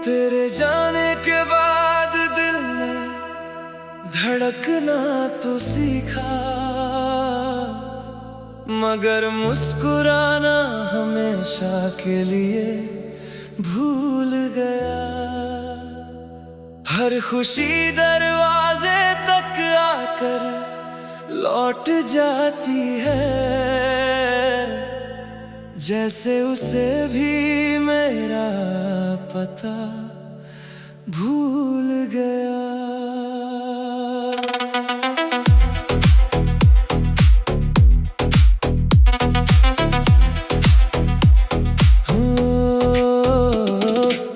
तेरे जाने के बाद दिल ने धड़कना तो सीखा, मगर मुस्कुराना हमेशा के लिए भूल गया। हर खुशी दरवाजे तक आकर लौट जाती है, जैसे उसे भी मेरा पता भूल गया।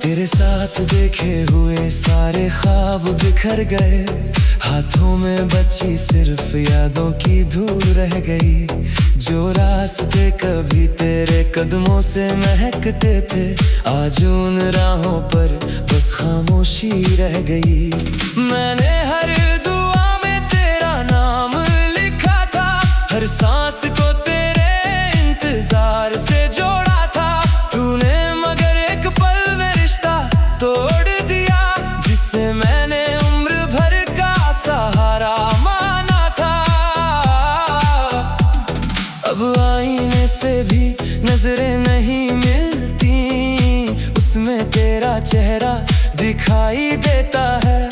तेरे साथ देखे हुए सारे ख्वाब बिखर गए, हाथों में बची सिर्फ यादों की धूल रह गई। जो रास्ते कभी तेरे कदमों से महकते थे, आज उन राहों पर बस खामोशी रह गई। मैंने हर दुआ में तेरा नाम लिखा था, हर सांस को तेरे इंतजार से जोड़ा था। तूने मगर एक पल में रिश्ता तोड़ दिया, जिससे मैंने उम्र भर का सहारा माना था। अब आईने से भी नजरें नहीं मिलती, उसमें तेरा चेहरा दिखाई देता है।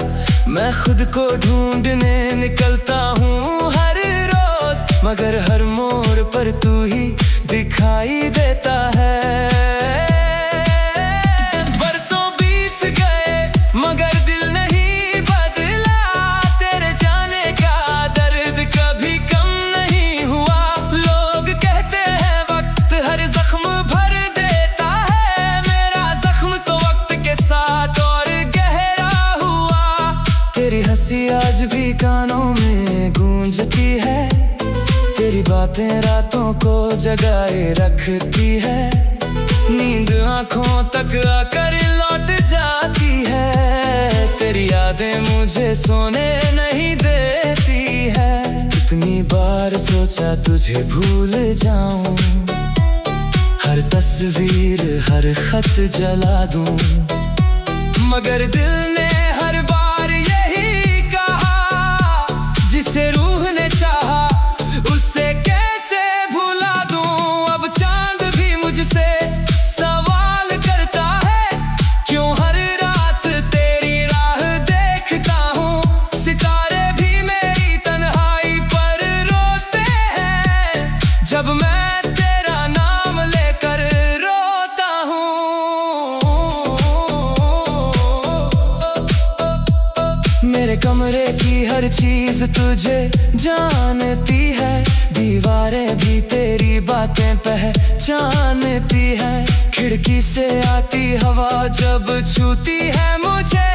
मैं खुद को ढूंढने निकलता हूँ हर रोज, मगर हर मोड़ पर तू ही दिखाई देता है। बरसों बीत गए मगर दिल नहीं बदला, तेरे जाने का दर्द कभी कम नहीं हुआ। लोग कहते हैं वक्त हर जख्म भर देता है, मेरा जख्म तो वक्त के साथ और गहरा हुआ। तेरी हंसी आज भी कानों में गूंजती है, तेरी बातें रातों को जगाए रखती है। नींद आंखों तक आकर लौट जाती है, तेरी यादें मुझे सोने नहीं देती है। कितनी बार सोचा तुझे भूल जाऊं, हर तस्वीर हर खत जला दूं, मगर दिल ने हर बार यही कहा, जिसे रूह ने चाहा उससे कैसे भुला दूं। अब चांद भी मुझसे सवाल करता है, क्यों हर रात तेरी राह देखता हूँ। सितारे भी मेरी तन्हाई पर रोते हैं, जब मैं तेरा नाम लेकर रोता हूँ। मेरे कमरे की हर चीज तुझे जानती है, दीवारें भी तेरी बातें पहचानती है। खिड़की से आती हवा जब छूती है मुझे,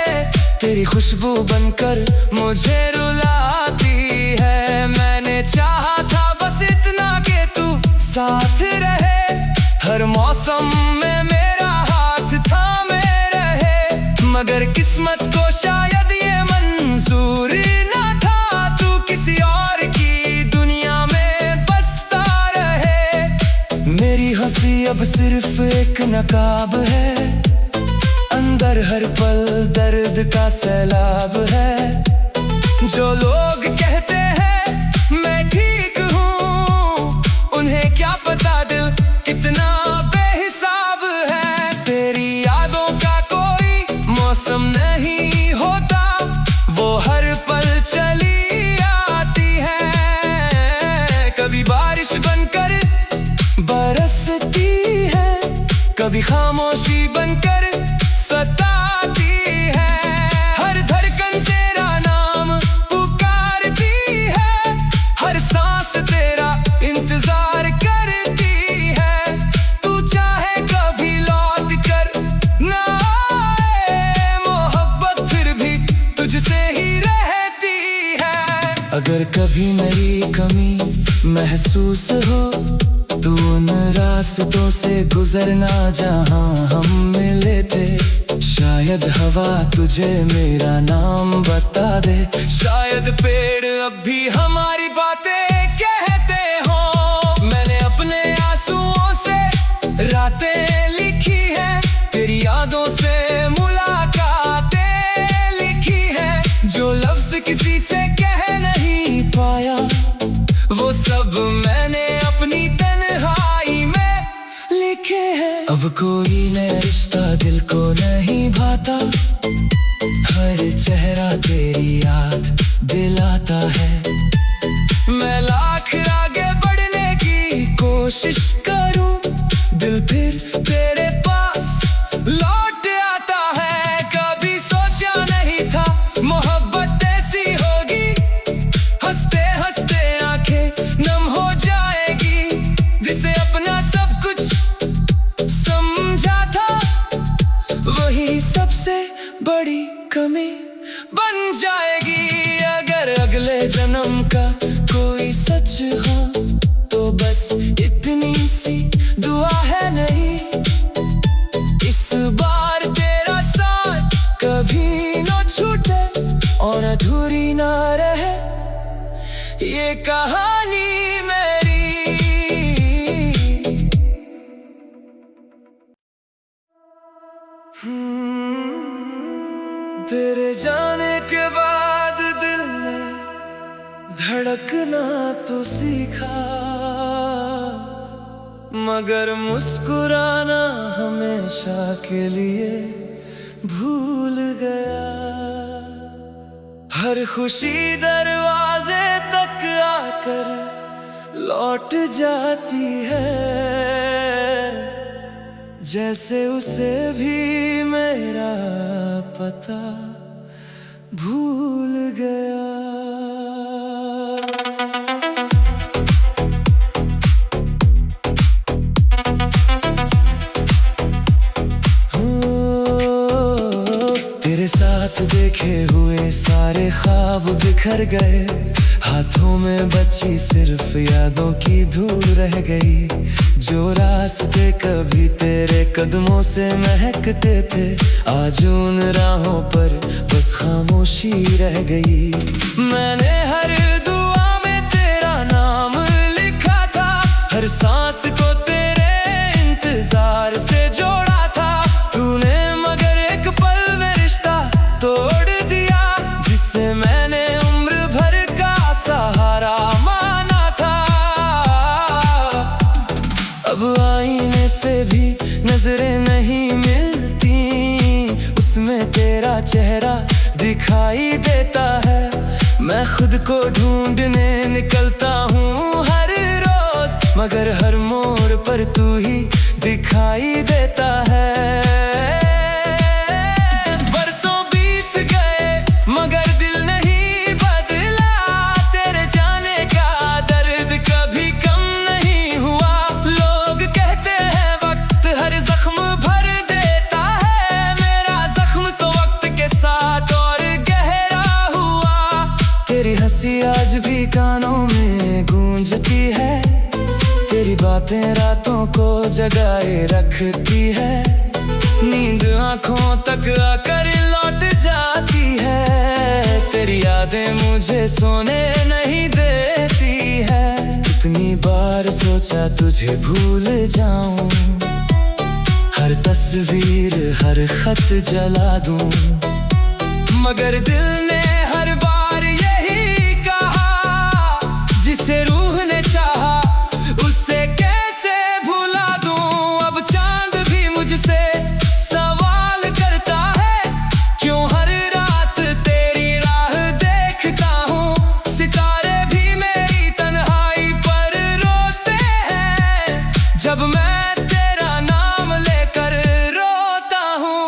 तेरी खुशबू बनकर मुझे रुलाती है। मैंने चाहा था बस इतना कि तू साथ रहे, हर मौसम में मेरा हाथ थामे रहे, मगर किस्मत को शायद ये मंजूर ना था, तू किसी और की दुनिया में बसता रहे। मेरी हंसी अब सिर्फ एक नकाब है, अंदर हर पल दर्द का सैलाब है। जो लोग कहते हैं मैं ठीक हूँ, उन्हें क्या पता दिल कितना बेहिसाब है। तेरी यादों का कोई मौसम नहीं होता, वो हर पल चली आती है। कभी बारिश बनकर बरसती है, कभी खामोशी बनकर सताती है। हर धड़कन तेरा नाम पुकारती है, हर सांस तेरा इंतजार करती है। तू चाहे कभी लौट कर ना आए, मोहब्बत फिर भी तुझसे ही रहती है। अगर कभी मेरी कमी महसूस हो, तू उन रास्तों से गुजरना जहां हम मिले थे। शायद हवा तुझे मेरा नाम बता दे, शायद पेड़ अब भी हमारी बातें कहते हो। मैंने अपने आंसुओं से रातें लिखी है, अब कोई नया रिश्ता दिल को नहीं भाता, हर चेहरा तेरी याद दिलाता है। मैं लाख आगे बढ़ने की कोशिश करूं, दिल फिर तेरे पास लौट आता है। कभी सोचा नहीं था मोहब्बत ऐसी होगी, हंसते हंसते आंखें नम हो जाएगी। जिसे अपना सब कुछ समझा था, वही सबसे बड़ी कमी बन जाएगी। अगर अगले जन्म का कोई सच हो, तो बस इतनी सी दुआ है नहीं, इस बार तेरा साथ कभी न छूटे और अधूरी ना रहे ये कहानी मेरी। तेरे जाने के बाद दिल ने धड़कना तो सीखा, मगर मुस्कुराना हमेशा के लिए भूल गया। हर खुशी दरवाजे तक आकर लौट जाती है, जैसे उसे भी मेरा पता भूल गया। तेरे साथ देखे हुए सारे ख्वाब बिखर गए, हाथों में बची सिर्फ यादों की धूल रह गई। जो रास्ते कभी तेरे कदमों से महकते थे, आज उन राहों पर बस खामोशी रह गई। मैंने हर दुआ में तेरा नाम लिखा था, हर सांस को तेरे इंतजार से जोड़ा था। तूने मगर एक पल में रिश्ता तोड़ दिया, जिससे मैंने उम्र भर का सहारा माना था। अब आईने से भी नजरें नहीं मिलती, उसमें तेरा चेहरा दिखाई देता है। मैं खुद को ढूंढने निकलता हूँ हर रोज, मगर हर मोड़ पर तू ही दिखाई देता है। बरसों बीत गए मगर दिल नहीं बदला, तेरे जाने का दर्द कभी कम नहीं हुआ। लोग कहते हैं वक्त हर जख्म भर देता है, मेरा जख्म तो वक्त के साथ और गहरा हुआ। तेरी हंसी आज भी कानों में गूंजती है, तेरी बातें रातों को जगाए रखती है। नींद आंखों तक आकर लौट जाती है, तेरी यादें मुझे सोने नहीं देती है। कितनी बार सोचा तुझे भूल जाऊं, हर तस्वीर हर खत जला दूं, मगर दिल ने हर बार यही कहा, जिसे रूह ने चाहा उससे कैसे भुला दूं। अब चांद भी मुझसे सवाल करता है, क्यों हर रात तेरी राह देखता हूँ। सितारे भी मेरी तन्हाई पर रोते हैं, जब मैं तेरा नाम लेकर रोता हूँ।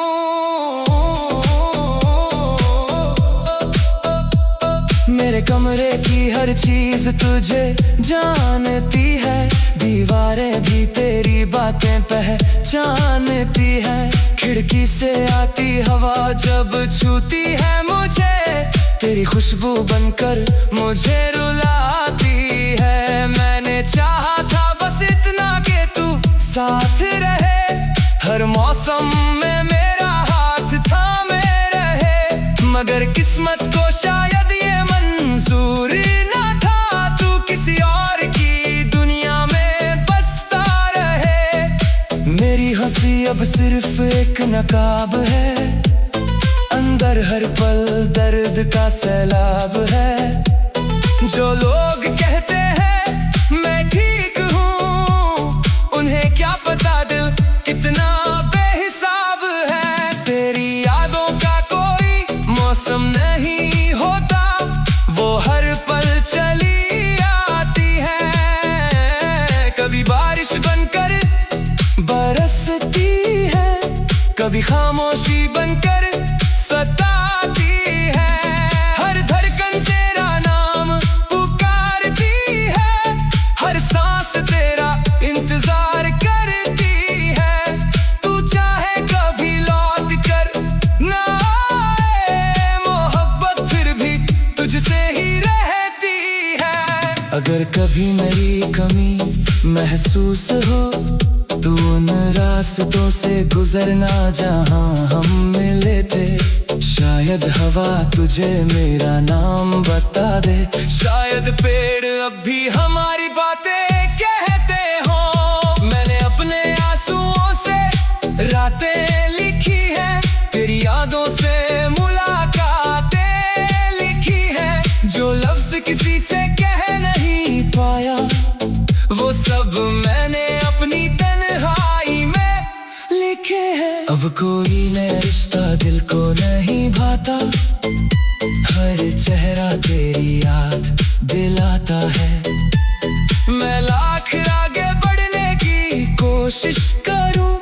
मेरे कमरे की हर चीज तुझे जानती है, दीवारें भी तेरी बातें पहचानती है। खिड़की से आती हवा जब छूती है मुझे, तेरी खुशबू बनकर मुझे रुलाती है। मैंने चाहा था बस इतना कि तू साथ रहे, हर मौसम में मेरा हाथ थामे रहे, मगर किस्मत को शायद ये मंजूर ना था, तू किसी और की दुनिया में बसता रहे। मेरी हंसी अब सिर्फ एक नकाब है, अंदर हर पल दर्द का सैलाब है। जो लोग कहते हैं मैं ठीक हूँ, उन्हें क्या पता दिल कितना कभी खामोशी बनकर सताती है। हर धड़कन तेरा नाम पुकारती है, हर सांस तेरा इंतजार करती है। तू चाहे कभी लौट कर ना आए, मोहब्बत फिर भी तुझसे ही रहती है। अगर कभी मेरी कमी महसूस हो तू उन रास्तों से गुजरना जहां हम मिले थे। शायद हवा तुझे मेरा नाम बता दे, शायद पेड़ अब भी हमारी बातें कहते हो। मैंने अपने आंसुओं से रातें लिखी है, तेरी यादों से मुलाकातें लिखी है। जो लफ्ज किसी से कह नहीं पाया वो सब मैंने अपनी तन्हाई में लिखे हैं। अब कोई नया रिश्ता दिल को नहीं भाता, हर चेहरा तेरी याद दिलाता है। मैं लाख आगे बढ़ने की कोशिश करूं,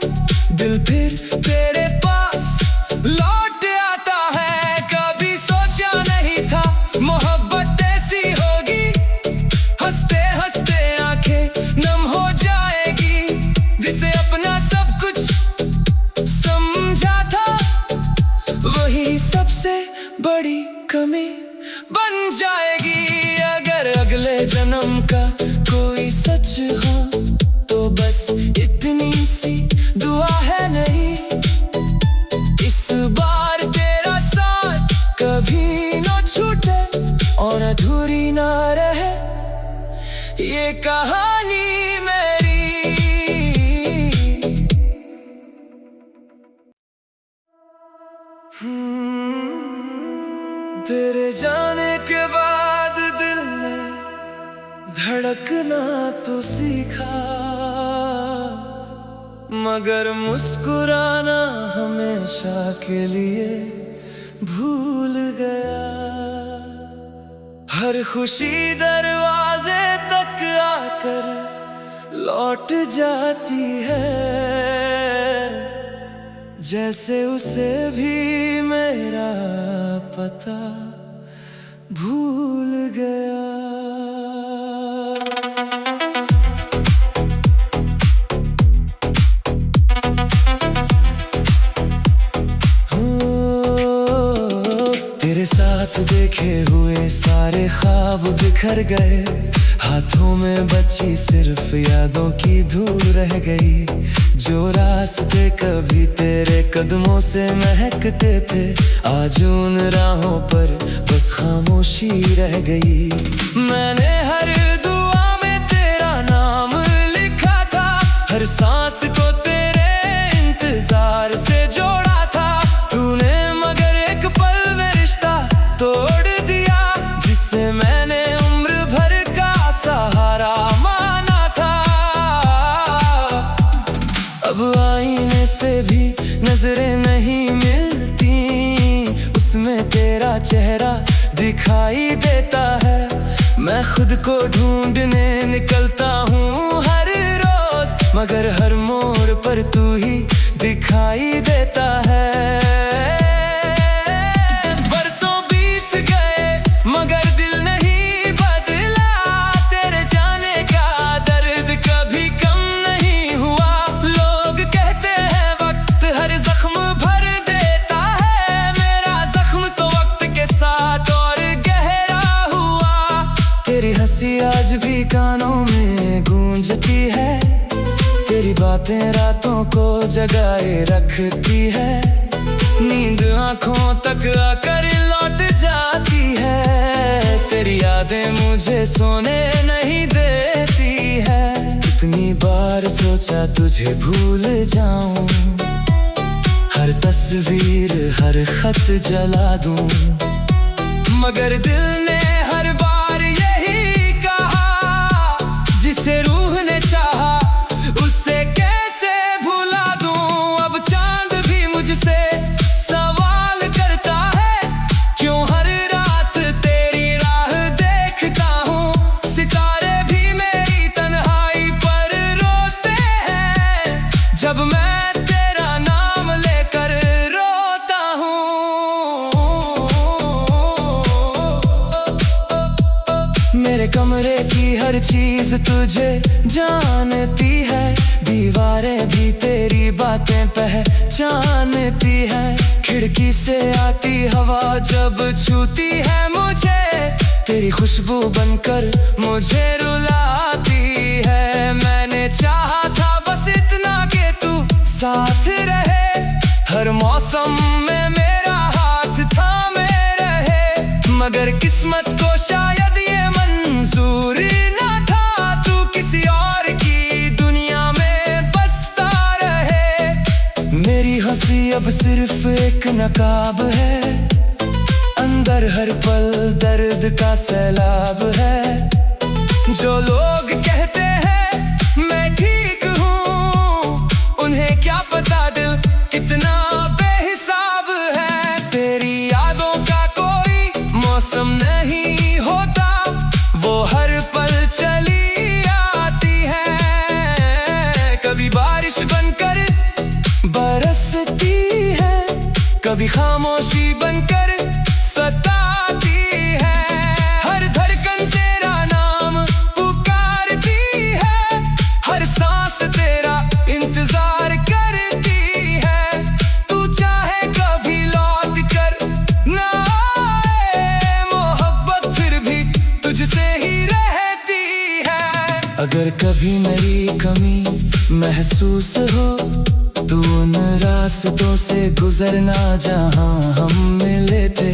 दिल फिर तेरे पास लौट आता है। कभी सोचा नहीं था मोहब्बत ऐसी होगी, हंसते हंसते आंखें नम हो जाएगी। जिसे अपना सब कुछ समझा था वही सबसे बड़ी कमी बन जाएगी। अगर अगले जन्म का कोई सच हो तो बस इतनी सी दुआ है नहीं, इस बार तेरा साथ कभी न छूटे और अधूरी ना रहे ये कहानी मेरी। तेरे जाने के बाद दिल ने धड़कना तो सीखा, मगर मुस्कुराना हमेशा के लिए भूल गया। हर खुशी दरवाजे तक आकर लौट जाती है, जैसे उसे भी मेरा पता भूल गया। तेरे साथ देखे हुए सारे ख्वाब बिखर गए, हाथों में बची सिर्फ यादों की धूल रह गई। जो रास्ते कभी तेरे कदमों से महकते थे, आज उन राहों पर बस खामोशी रह गई। मैंने हर दुआ में तेरा नाम लिखा था, हर सांस को तेरे इंतजार से जोड़ा था। तूने मगर एक पल में रिश्ता तोड़ दिया, जिससे मैंने उम्र भर का सहारा माना था। अब आईने से भी नजरें नहीं मिलती, उसमें तेरा चेहरा दिखाई देता है। मैं खुद को ढूंढने निकलता हूँ हर रोज, मगर हर मोड़ पर तू ही दिखाई देता है। बरसों बीत गए मगर दिल नहीं बदला, तेरे जाने का दर्द कभी कम नहीं हुआ। लोग कहते हैं वक्त हर जख्म भर देता है, मेरा जख्म तो वक्त के साथ और गहरा हुआ। तेरी हंसी आज भी कानों में गूंजती है, तेरी बातें रातों को जगाए रखती है। नींद आंखों तक आकर लौट जाती है, तेरी यादें मुझे सोने नहीं देती है। कितनी बार सोचा तुझे भूल जाऊं, हर तस्वीर हर खत जला दूं, मगर दिल ने हर बार यही कहा, जिसे रूह ने चाहा उससे कैसे भुला दूं। अब चांद भी मुझसे सवाल करता है, क्यों हर रात तेरी राह देखता हूँ। सितारे भी मेरी तन्हाई पर रोते हैं, जब मैं तेरा नाम लेकर हर चीज तुझे जानती है, दीवारें भी तेरी बातें पहचानती है। खिड़की से आती हवा जब छूती है मुझे, तेरी खुशबू बनकर मुझे रुलाती है। मैंने चाहा था बस इतना कि तू साथ रहे, हर मौसम में मेरा हाथ थामे रहे। मगर किस्मत को शायद ये मंजूर न था, तू किसी और की दुनिया में बसता रहे। मेरी हंसी अब सिर्फ एक नकाब है, अंदर हर पल दर्द का सैलाब है। जो लोग कहते हैं मैं ठीक हूँ, उन्हें क्या पता दिल कितना बेहिसाब है। तेरी यादों का कोई मौसम नहीं होता, वो हर पल चली आती है। कभी बारिश बनकर बरसती है, कभी खामोशी बनकर सताती है। हर धड़कन तेरा नाम पुकारती है, हर सांस तेरा इंतजार करती है। तू चाहे कभी लौट कर ना आए, मोहब्बत फिर भी तुझसे ही रहती है। अगर कभी मेरी कमी महसूस हो, तू उन रास्तों से गुजरना जहां हम मिले थे।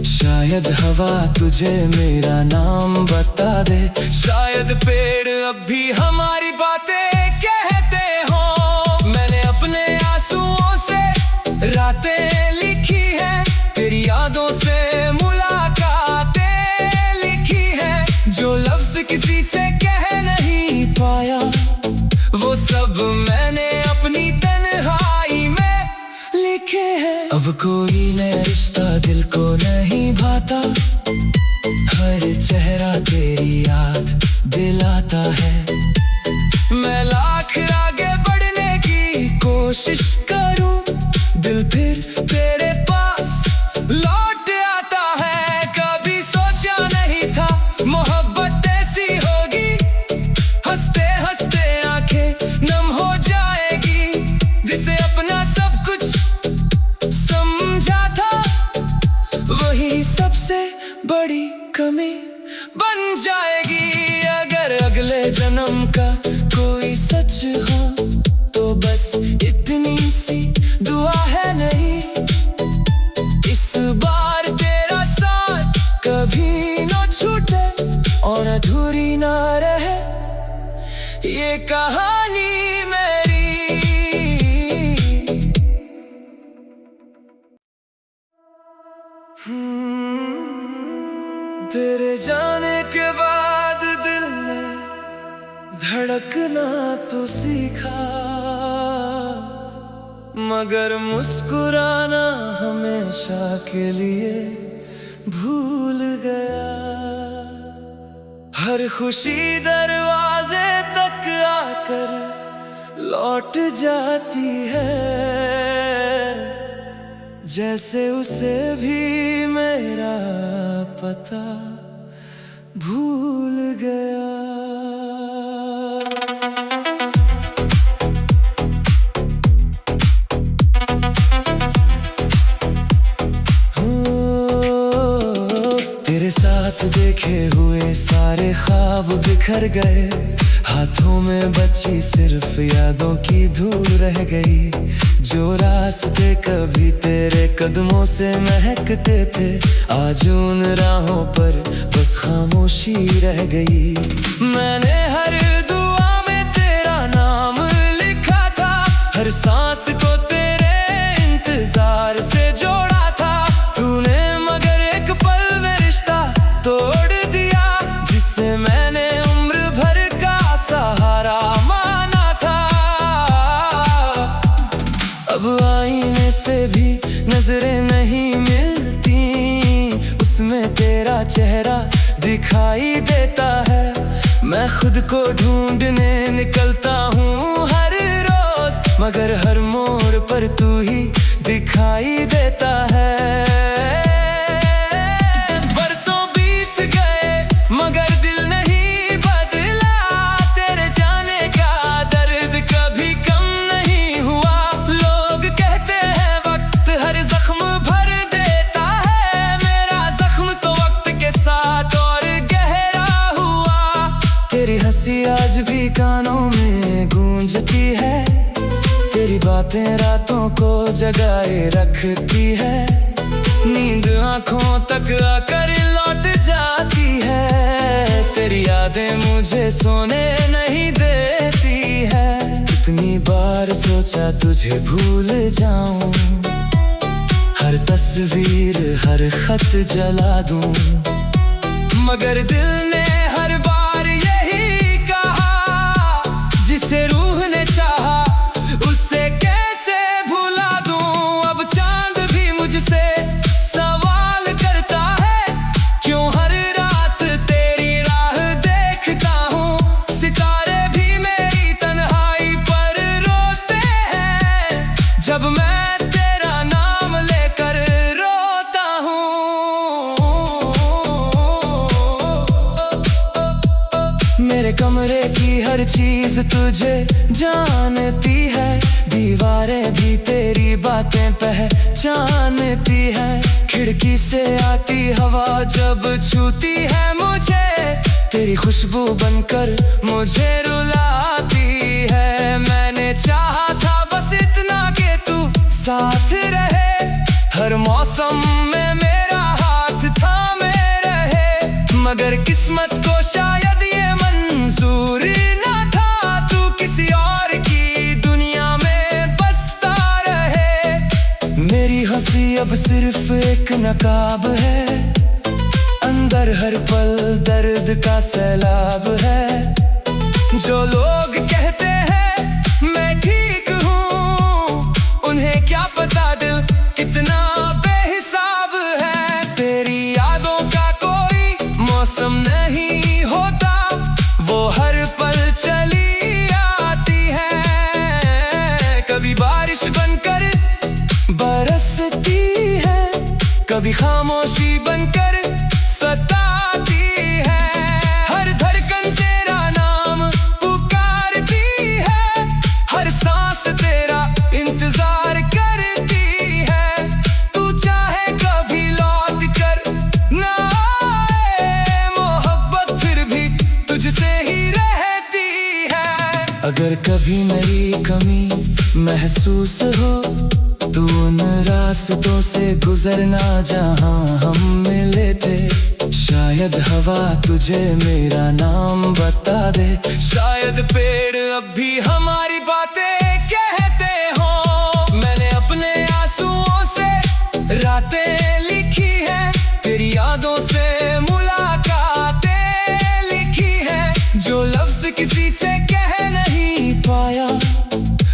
शायद हवा तुझे मेरा नाम बता दे, शायद पेड़ अब भी हमारी बातें कहते हो। मैंने अपने आंसुओं से रातें लिखी है, तेरी यादों से मुलाकातें लिखी है। जो लफ्ज किसी से कह नहीं पाया, वो सब मैंने अपनी तन्हाई में लिखे हैं। अब कोई नया रिश्ता दिल को नहीं भाता, हर चेहरा तेरी याद दिलाता है। मैं लाख आगे बढ़ने की कोशिश करूं, दिल फिर तेरे पास लौट आता है। कभी सोचा नहीं था मोहब्बत ऐसी होगी, हंसते हंसते आंखें नम हो जाएगी। जिसे अपना सब कुछ समझा था, वही सबसे बड़ी कमी बन जाएगी। अगर अगले जन्म का कोई सच हो, तो बस इतनी सी दुआ है नहीं, इस बार तेरा साथ कभी न छूटे और अधूरी ना रहे ये कहानी मेरी। तेरे जाने के बाद दिल ने धड़कना तो सीखा, मगर मुस्कुराना हमेशा के लिए भूल गया। हर खुशी दरवाजे तक आकर लौट जाती है, जैसे उसे भी मेरा पता भूल गया। तेरे साथ देखे हुए सारे ख्वाब बिखर गए, हाथों में बची सिर्फ यादों की धूल रह गई। जो रास्ते कभी तेरे कदमों से महकते थे, आज उन राहों पर बस खामोशी रह गई। मैंने हर दुआ में तेरा नाम लिखा था, हर सांस को तेरे इंतजार से जोड़ा था। तूने मगर एक पल में रिश्ता तोड़ दिया, जिससे मैंने उम्र भर का सहारा माना था। अब आईने से भी नजरें नहीं मिलती, उसमें तेरा चेहरा दिखाई देता है। मैं खुद को ढूंढने निकलता हूँ हर रोज, मगर हर मोड़ पर तू ही दिखाई देता है। बरसों बीत गए मगर दिल नहीं बदला, तेरी बातें रातों को जगाए रखती है, नींद आंखों तक आकर लौट जाती है। तेरी यादें मुझे सोने नहीं देती है, कितनी बार सोचा तुझे भूल जाऊं, हर तस्वीर हर खत जला दूं, मगर दिल ने हर बार यही कहा, जिसे रूह ने चाहा उससे कैसे भुला दूं। अब चांद भी मुझसे सवाल करता है, क्यों हर रात तेरी राह देखता हूँ। सितारे भी मेरी तन्हाई पर रोते हैं, जब मैं तेरा नाम लेकर रोता हूँ। मेरे कमरे की हर चीज तुझे जानती है, दीवारें भी तेरी बातें पहचानती है। खिड़की से आती हवा जब छूती है मुझे, तेरी खुशबू बनकर मुझे रुलाती है। मैंने चाहा था बस इतना कि तू साथ रहे, हर मौसम में मेरा हाथ थामे रहे, मगर किस्मत को शायद ये मंजूर न था, तू किसी और की दुनिया में बसता रहे। मेरी हंसी अब सिर्फ एक नकाब है, अंदर हर पल दर्द का सैलाब है। जो लोग कहते हैं मैं ठीक हूँ, उन्हें क्या पता दिल कितना बेहिसाब है। तेरी यादों का कोई मौसम नहीं होता, वो हर पल चली आती है। कभी बारिश बनकर बरसती है, कभी खामोशी बनकर सताती है। हर धड़कन तेरा नाम पुकारती है, हर सांस तेरा इंतजार करती है। तू चाहे कभी लौट कर ना आए, मोहब्बत फिर भी तुझसे ही रहती है। अगर कभी मेरी कमी महसूस हो, तू उन रास्तों से गुजरना जहां हम मिले थे। शायद हवा तुझे मेरा नाम बता दे, शायद पेड़ अब भी हमारी बातें कहते हो। मैंने अपने आंसुओं से रातें लिखी है, तेरी यादों से मुलाकातें लिखी है। जो लफ्ज किसी से कह नहीं पाया,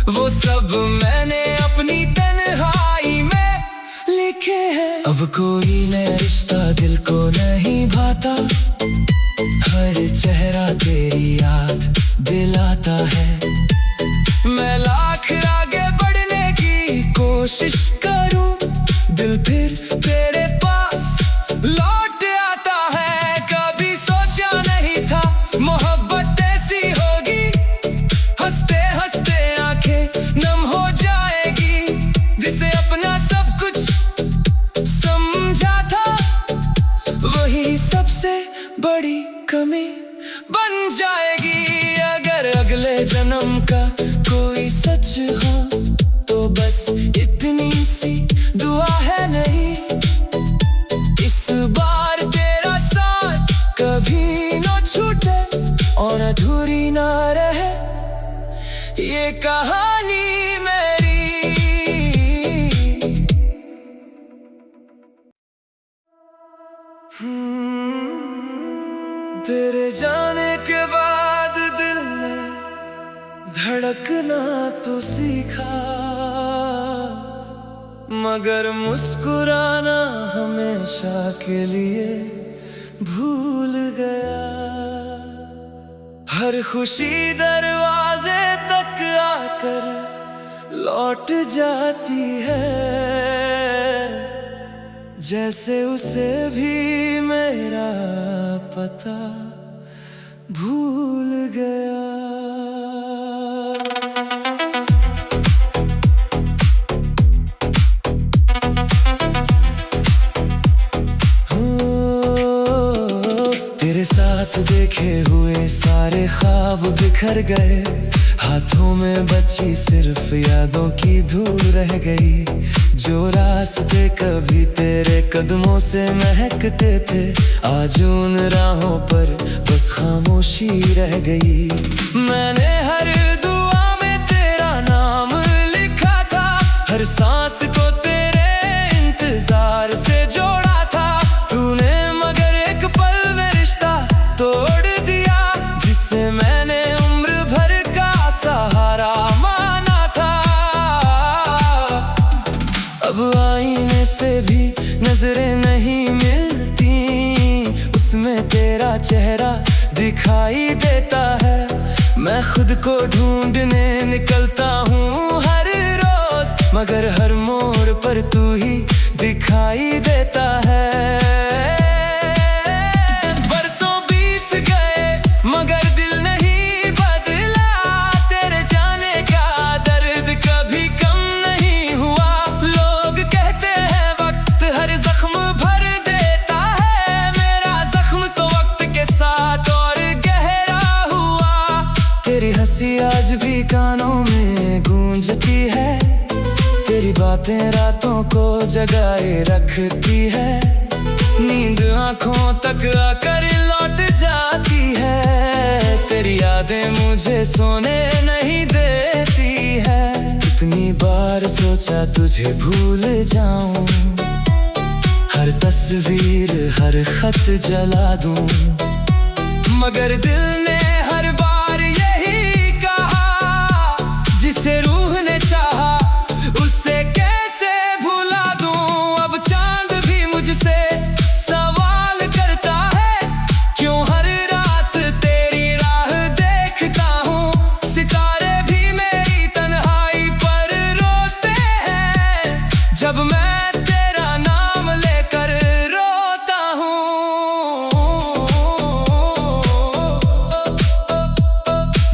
वो सब मैंने अपनी तन्हाई में लिखे हैं। अब कोई नया रिश्ता दिल को नहीं भाता, हर चेहरा तेरी याद दिलाता है। मैं लाख आगे बढ़ने की कोशिश करूं, दिल फिर तेरे पास लौट आता है। कभी सोचा नहीं था मोहब्बत ऐसी होगी, हंसते हंसते आंखें नम हो जाएगी। जिसे अपना सब कुछ समझा था, वही सबसे बड़ी कमी बन जाएगी। अगर अगले जन्म का कोई सच हो, तो बस इतनी सी दुआ है नहीं, इस बार तेरा साथ कभी न छूटे और अधूरी ना रहे ये कहानी मेरी। तेरे जाने के बाद दिल ने धड़कना तो सीखा, मगर मुस्कुराना हमेशा के लिए भूल गया। हर खुशी दरवाजे तक आकर लौट जाती है, जैसे उसे भी मेरा पता भूल गया। तेरे साथ देखे हुए सारे सारे ख्वाब बिखर गए, हाथों में बची सिर्फ यादों की धूल रह गई। जो रास्ते कभी तेरे कदमों से महकते थे, आज उन राहों पर बस खामोशी रह गई। मैंने हर दुआ में तेरा नाम लिखा था, हर सांस को तेरे इंतजार से जोड़ा था। तूने मगर एक पल में रिश्ता तोड़ दिया, जिससे मैंने उम्र भर का सहारा माना था। अब आईने से भी नजरें नहीं मिलती, उसमें तेरा चेहरा दिखाई देता है। मैं खुद को ढूंढने निकलता हूँ हर रोज, मगर हर मोड़ पर तू ही दिखाई देता है। बरसों बीत गए मगर दिल नहीं बदला, तेरे जाने का दर्द कभी कम नहीं हुआ। लोग कहते हैं वक्त हर जख्म भर देता है, मेरा जख्म तो वक्त के साथ और गहरा हुआ। तेरी हंसी आज भी कानों में गूंजती है, तेरी बातें रातों को जगाए रखती है। नींद आंखों तक आकर लौट जाती है, तेरी यादें मुझे सोने नहीं देती है। कितनी बार सोचा तुझे भूल जाऊं, हर तस्वीर हर खत जला दूं, मगर दिल ने हर बार यही कहा, जिसे रूह ने चाहा उससे कैसे भुला दूं। अब चांद भी मुझसे सवाल करता है, क्यों हर रात तेरी राह देखता हूँ। सितारे भी मेरी तन्हाई पर रोते हैं, जब मैं तेरा नाम लेकर रोता हूँ।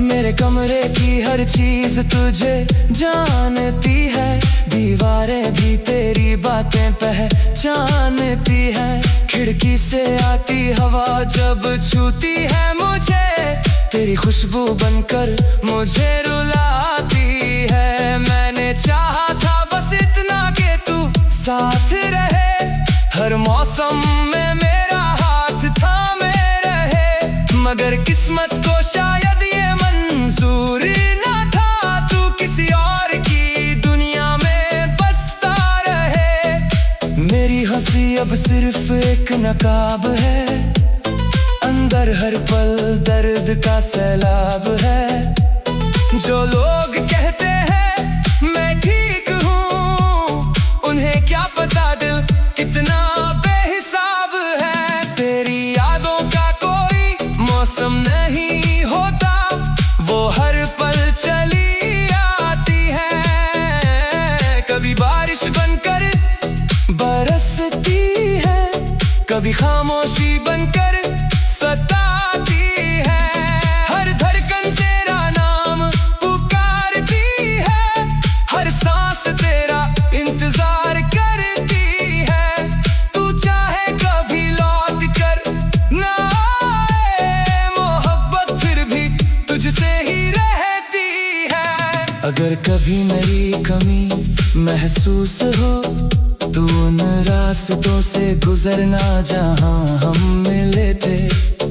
मेरे कमरे की हर चीज तुझे जानती है, दीवारें भी तेरी बातें पहचानती है। खिड़की से आती हवा जब छूती है मुझे, तेरी खुशबू बनकर मुझे रुलाती है। मैंने चाहा था बस इतना कि तू साथ रहे, हर मौसम में मेरा हाथ थामे रहे, मगर किस्मत को शायद ये मंजूर ना था, तू किसी और की दुनिया में बसता रहे। मेरी हंसी अब सिर्फ एक नकाब है, अंदर हर पल दर्द का सैलाब है। जो लोग कहते हैं मैं ठीक हूँ, उन्हें क्या पता दिल कितना बेहिसाब है। तेरी यादों का कोई मौसम नहीं होता, वो हर पल चली आती है। कभी बारिश बनकर बरसती है, कभी खामोशी बनकर सताती है। हर धड़कन तेरा नाम पुकारती है, हर सांस तेरा इंतजार करती है। तू चाहे कभी लौट कर ना आए, मोहब्बत फिर भी तुझसे ही रहती है। अगर कभी मेरी कमी महसूस हो, तू उन रास्तों से गुजरना जहां हम मिले थे।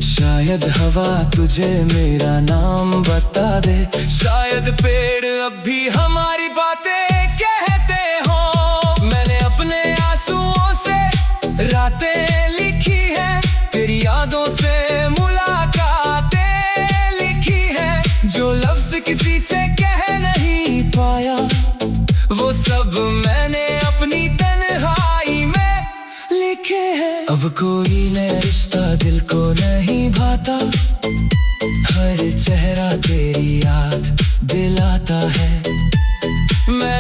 शायद हवा तुझे मेरा नाम बता दे, शायद पेड़ अब भी हमारी बातें कहते हो। मैंने अपने आंसुओं से रातें लिखी है, तेरी यादों से मुलाकातें लिखी है। जो लफ्ज किसी से कह नहीं पाया, वो सब मैंने अपनी तन्हाई में लिखे हैं। अब कोई नया रिश्ता दिल को नहीं भाता, हर चेहरा तेरी याद दिलाता है। मैं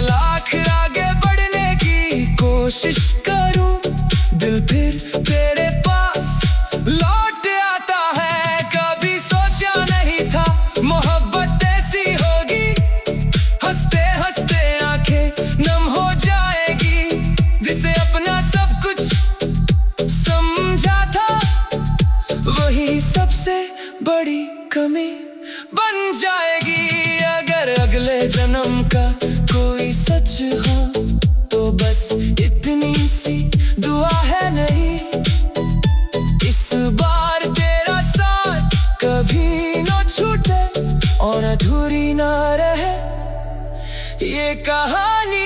नहीं, इस बार तेरा साथ कभी न छूटे और अधूरी ना रहे ये कहानी।